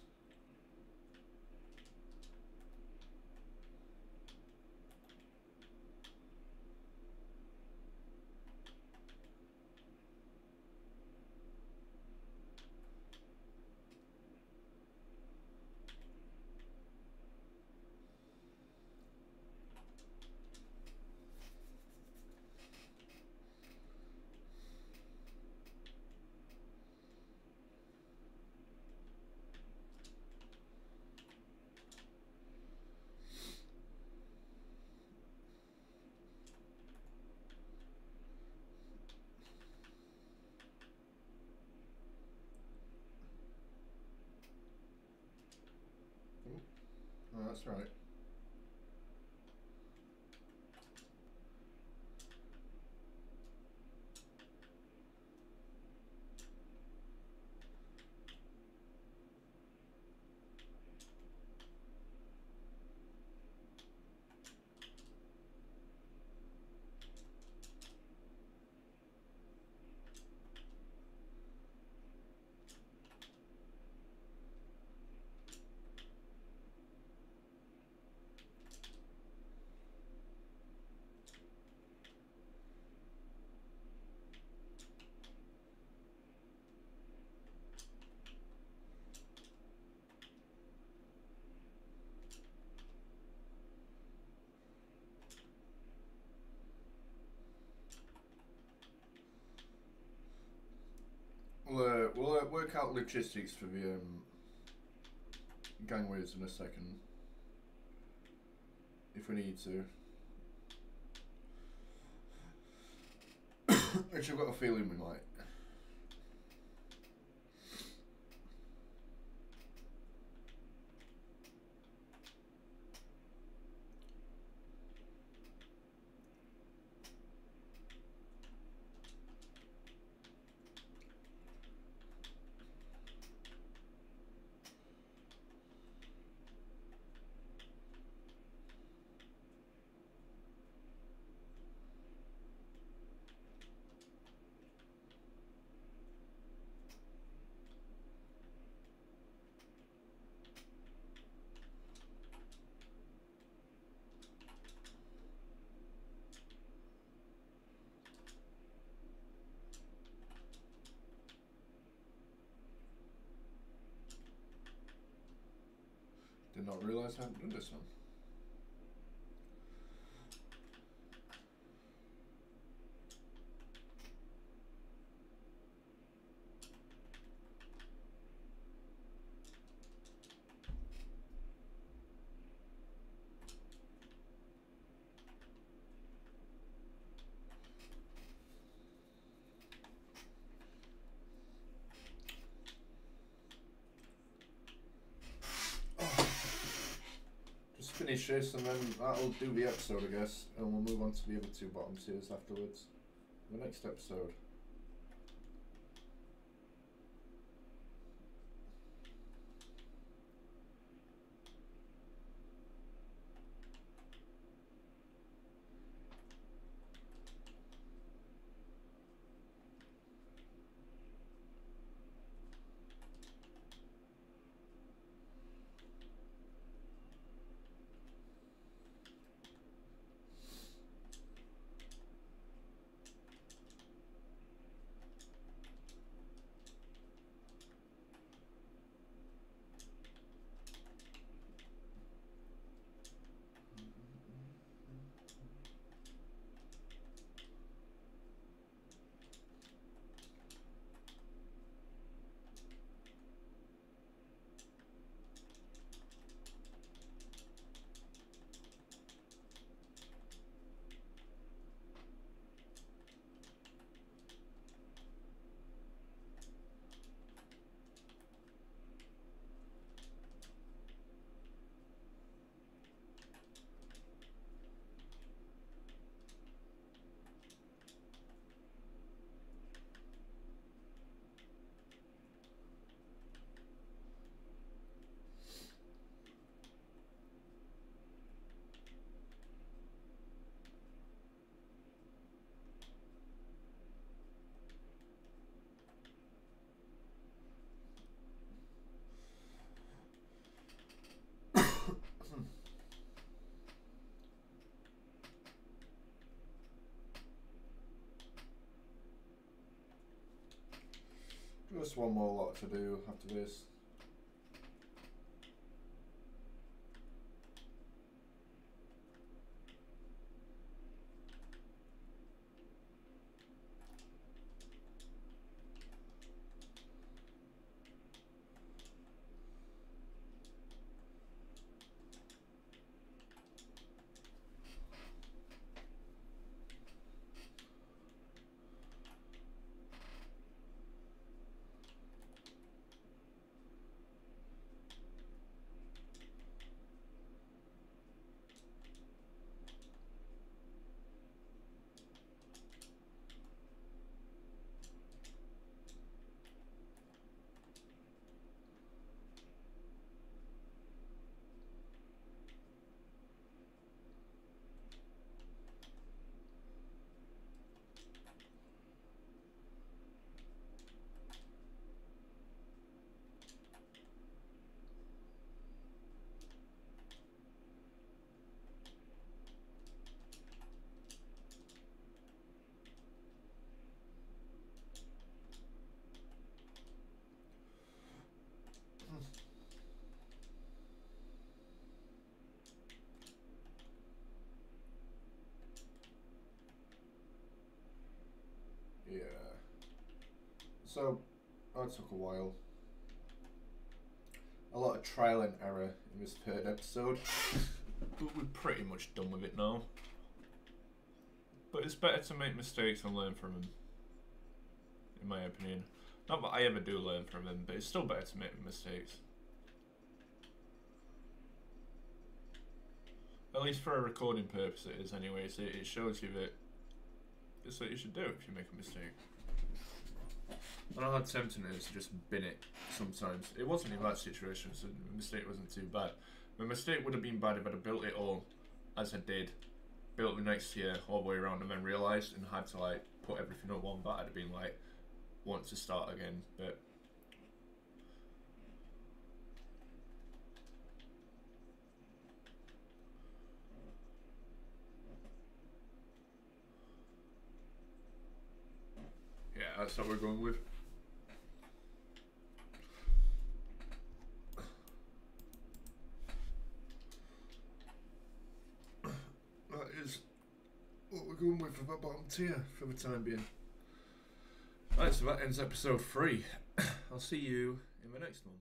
Oh, that's right. We'll work out logistics for the gangways in a second, if we need to. Which I've got a feeling we might. not realise I hadn't done this one. Finish this and then that'll do the episode, I guess, and we'll move on to the other two bottom tiers afterwards. The next episode. Just one more lot to do after this. Yeah. So that took a while. A lot of trial and error in this third episode. But we're pretty much done with it now. But it's better to make mistakes and learn from them, in my opinion. Not that I ever do learn from them, but it's still better to make mistakes. At least for a recording purpose it is anyway, so it shows you that it's what you should do if you make a mistake. I know how tempting it is to just bin it sometimes. It wasn't in that situation, so the mistake wasn't too bad. The mistake would have been bad if I'd have built it all as I did, built the next tier all the way around and then realised and had to like put everything on one bat. I'd have been like, want to start again, but yeah, that's what we're going with. going with for that bottom tier for the time being. Right, so that ends episode 3. I'll see you in the next one.